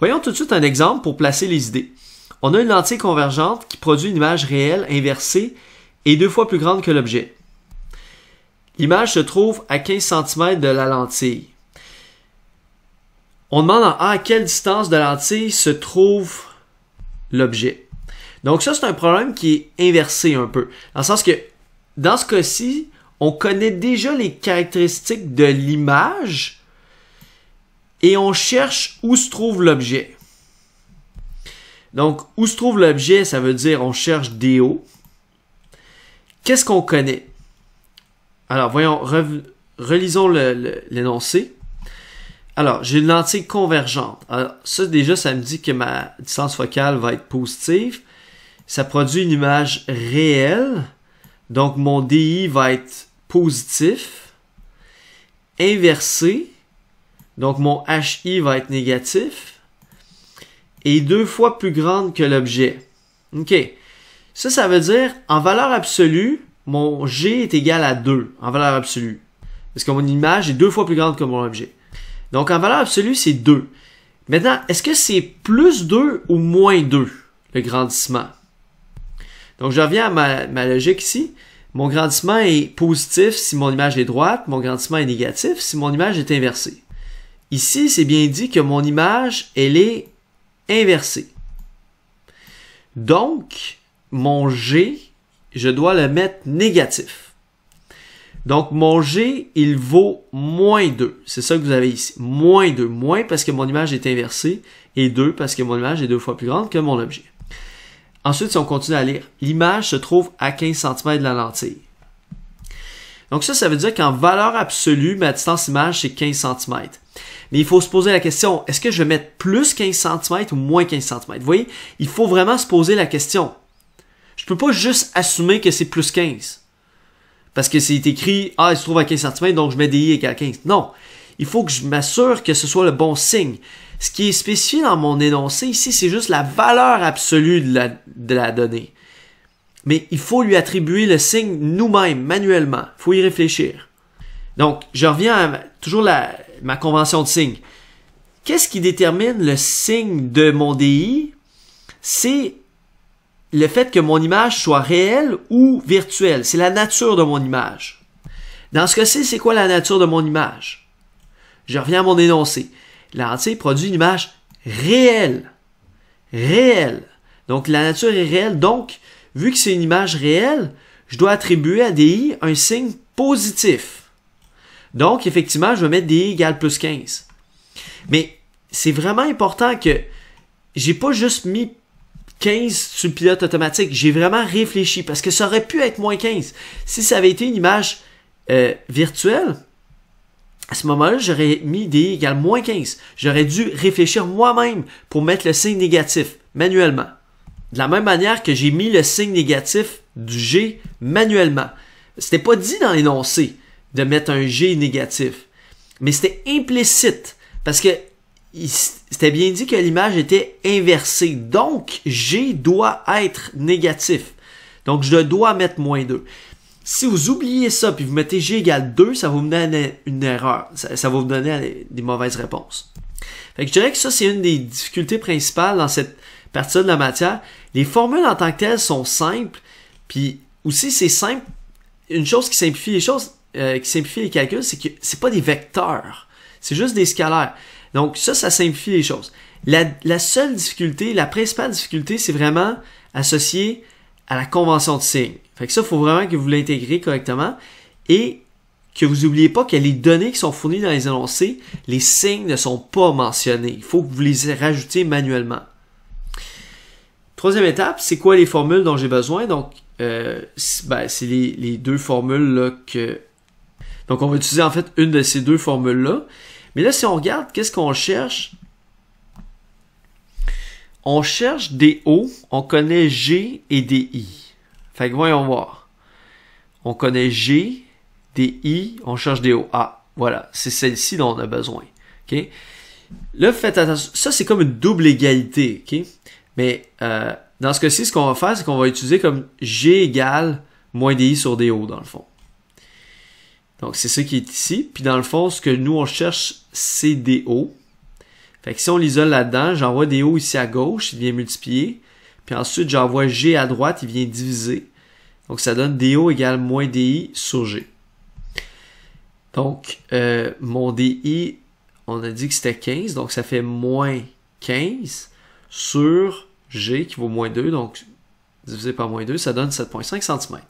Voyons tout de suite un exemple pour placer les idées. On a une lentille convergente qui produit une image réelle inversée et 2 fois plus grande que l'objet. L'image se trouve à 15 cm de la lentille. On demande à quelle distance de la lentille se trouve l'objet. Donc ça, c'est un problème qui est inversé un peu. Dans le sens que, dans ce cas-ci, on connaît déjà les caractéristiques de l'image et on cherche où se trouve l'objet. Donc, où se trouve l'objet, ça veut dire on cherche DO. Qu'est-ce qu'on connaît? Alors, voyons, relisons l'énoncé. Alors, j'ai une lentille convergente. Alors, ça, déjà, ça me dit que ma distance focale va être positive. Ça produit une image réelle. Donc, mon DI va être positif. Inversé. Donc, mon HI va être négatif. Et 2 fois plus grande que l'objet. OK. Ça veut dire, en valeur absolue, mon G est égal à 2, en valeur absolue. Parce que mon image est 2 fois plus grande que mon objet. Donc, en valeur absolue, c'est 2. Maintenant, est-ce que c'est plus 2 ou moins 2, le grandissement? Donc, je reviens à ma logique ici. Mon grandissement est positif si mon image est droite. Mon grandissement est négatif si mon image est inversée. Ici, c'est bien dit que mon image, elle est inversée. Donc, mon G, je dois le mettre négatif. Donc, mon G, il vaut moins 2. C'est ça que vous avez ici. Moins 2. Moins parce que mon image est inversée et 2 parce que mon image est 2 fois plus grande que mon objet. Ensuite, si on continue à lire, l'image se trouve à 15 cm de la lentille. Donc ça veut dire qu'en valeur absolue, ma distance image, c'est 15 cm. Mais il faut se poser la question, est-ce que je vais mettre plus 15 cm ou moins 15 cm? Vous voyez, il faut vraiment se poser la question. Je ne peux pas juste assumer que c'est plus 15. Parce que c'est écrit, il se trouve à 15 cm, donc je mets DI égale 15. Non, il faut que je m'assure que ce soit le bon signe. Ce qui est spécifié dans mon énoncé ici, c'est juste la valeur absolue de la donnée. Mais il faut lui attribuer le signe nous-mêmes, manuellement. Il faut y réfléchir. Donc, je reviens à toujours ma convention de signe. Qu'est-ce qui détermine le signe de mon DI? C'est le fait que mon image soit réelle ou virtuelle. C'est la nature de mon image. Dans ce cas-ci, c'est quoi la nature de mon image? Je reviens à mon énoncé. La lentille produit une image réelle. Réelle. Donc, la nature est réelle. Donc, vu que c'est une image réelle, je dois attribuer à DI un signe positif. Donc, effectivement, je vais mettre DI égale plus 15. Mais c'est vraiment important que j'ai pas juste mis 15 sur le pilote automatique. J'ai vraiment réfléchi parce que ça aurait pu être moins 15. Si ça avait été une image virtuelle, à ce moment-là, j'aurais mis DI égale moins 15. J'aurais dû réfléchir moi-même pour mettre le signe négatif manuellement. De la même manière que j'ai mis le signe négatif du G manuellement. C'était pas dit dans l'énoncé de mettre un G négatif, mais c'était implicite parce que c'était bien dit que l'image était inversée. Donc, G doit être négatif. Donc, je dois mettre moins 2. Si vous oubliez ça puis vous mettez G égale 2, ça va vous donner une erreur. Ça va vous donner des mauvaises réponses. Fait que je dirais que ça, c'est une des difficultés principales dans cette partie de la matière. Les formules en tant que telles sont simples. Puis aussi, c'est simple. Une chose qui simplifie les choses, qui simplifie les calculs, c'est que c'est pas des vecteurs. C'est juste des scalaires. Donc ça simplifie les choses. La seule difficulté, la principale difficulté, c'est vraiment associé à la convention de signe. Fait que ça, il faut vraiment que vous l'intégrez correctement et que vous n'oubliez pas que les données qui sont fournies dans les énoncés, les signes ne sont pas mentionnés. Il faut que vous les rajoutiez manuellement. Troisième étape, c'est quoi les formules dont j'ai besoin? Donc, c'est les deux formules là que... Donc, on va utiliser en fait une de ces deux formules-là. Mais là, si on regarde, qu'est-ce qu'on cherche? On cherche des O, on connaît G et des I. Fait que voyons voir. On connaît G, des I, on cherche des O. Ah, voilà, c'est celle-ci dont on a besoin. Okay? Là, faites attention. Ça, c'est comme une double égalité. Okay? Mais dans ce cas-ci, ce qu'on va faire, c'est qu'on va utiliser comme G égale moins des I sur des O, dans le fond. Donc, c'est ça qui est ici. Puis, dans le fond, ce que nous, on cherche, c'est des O. Fait que si on l'isole là-dedans, j'envoie DO ici à gauche, il vient multiplier. Puis ensuite, j'envoie G à droite, il vient diviser. Donc, ça donne DO égale moins DI sur G. Donc, mon DI, on a dit que c'était 15, donc ça fait moins 15 sur G qui vaut moins 2, donc divisé par moins 2, ça donne 7,5 cm.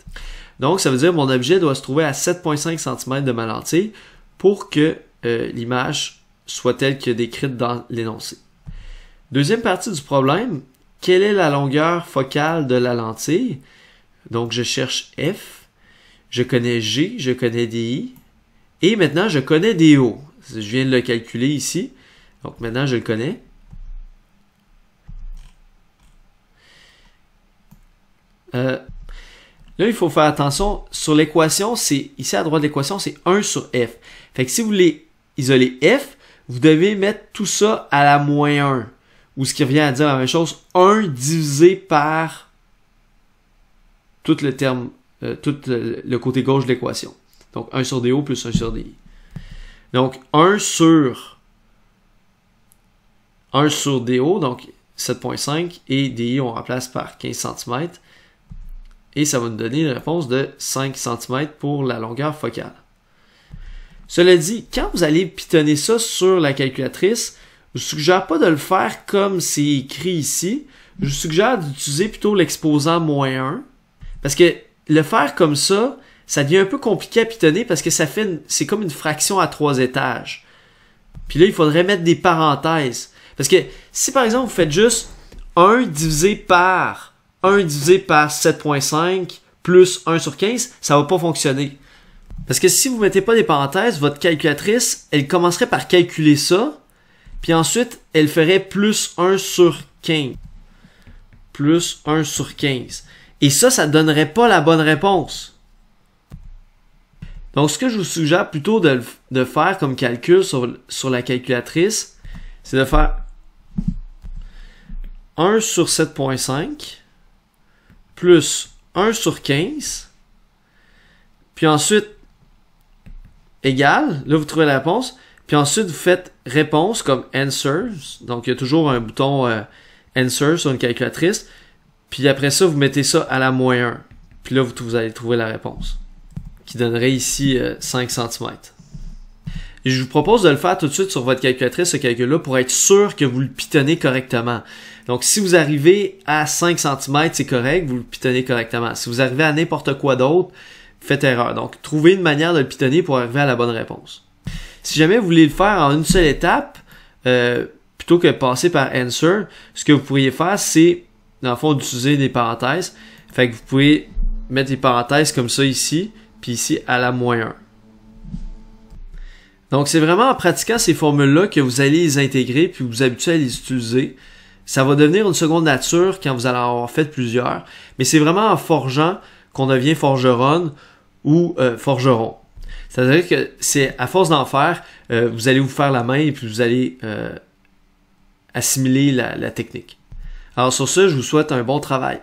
Donc, ça veut dire que mon objet doit se trouver à 7,5 cm de ma lentille pour que l'image soit telle que décrite dans l'énoncé. Deuxième partie du problème, quelle est la longueur focale de la lentille? Donc, je cherche F, je connais G, je connais DI, et maintenant, je connais DO. Je viens de le calculer ici, donc maintenant, je le connais. Là, il faut faire attention, sur l'équation, ici à droite de l'équation, c'est 1 sur F. Fait que si vous voulez isoler F, vous devez mettre tout ça à la moins 1, ou ce qui revient à dire la même chose, 1 divisé par tout le terme, tout le côté gauche de l'équation. Donc 1 sur DO plus 1 sur DI. Donc 1 sur DO, donc 7,5, et DI on remplace par 15 cm. Et ça va nous donner une réponse de 5 cm pour la longueur focale. Cela dit, quand vous allez pitonner ça sur la calculatrice, je ne vous suggère pas de le faire comme c'est écrit ici. Je vous suggère d'utiliser plutôt l'exposant moins 1. Parce que le faire comme ça devient un peu compliqué à pitonner parce que c'est comme une fraction à 3 étages. Puis là, il faudrait mettre des parenthèses. Parce que si par exemple, vous faites juste 1 divisé par 7,5 plus 1 sur 15, ça va pas fonctionner. Parce que si vous mettez pas des parenthèses, votre calculatrice, elle commencerait par calculer ça, puis ensuite, elle ferait plus 1 sur 15. Plus 1 sur 15. Et ça donnerait pas la bonne réponse. Donc, ce que je vous suggère plutôt de faire comme calcul sur la calculatrice, c'est de faire 1 sur 7,5 plus 1 sur 15, puis ensuite égal, là vous trouvez la réponse, puis ensuite vous faites réponse comme answers, donc il y a toujours un bouton answer sur une calculatrice, puis après ça vous mettez ça à la moins 1, puis là vous allez trouver la réponse, qui donnerait ici 5 cm. Et je vous propose de le faire tout de suite sur votre calculatrice, ce calcul-là, pour être sûr que vous le pitonnez correctement. Donc, si vous arrivez à 5 cm, c'est correct, vous le pitonnez correctement. Si vous arrivez à n'importe quoi d'autre, faites erreur. Donc, trouvez une manière de le pitonner pour arriver à la bonne réponse. Si jamais vous voulez le faire en une seule étape, plutôt que de passer par answer, ce que vous pourriez faire, c'est, dans le fond, d'utiliser des parenthèses. Fait que vous pouvez mettre des parenthèses comme ça ici, puis ici à la moins 1. Donc, c'est vraiment en pratiquant ces formules-là que vous allez les intégrer puis vous habituer à les utiliser. Ça va devenir une seconde nature quand vous allez en avoir fait plusieurs. Mais c'est vraiment en forgeant qu'on devient forgeronne ou forgeron. C'est-à-dire que c'est à force d'en faire, vous allez vous faire la main et puis vous allez assimiler la technique. Alors sur ce, je vous souhaite un bon travail.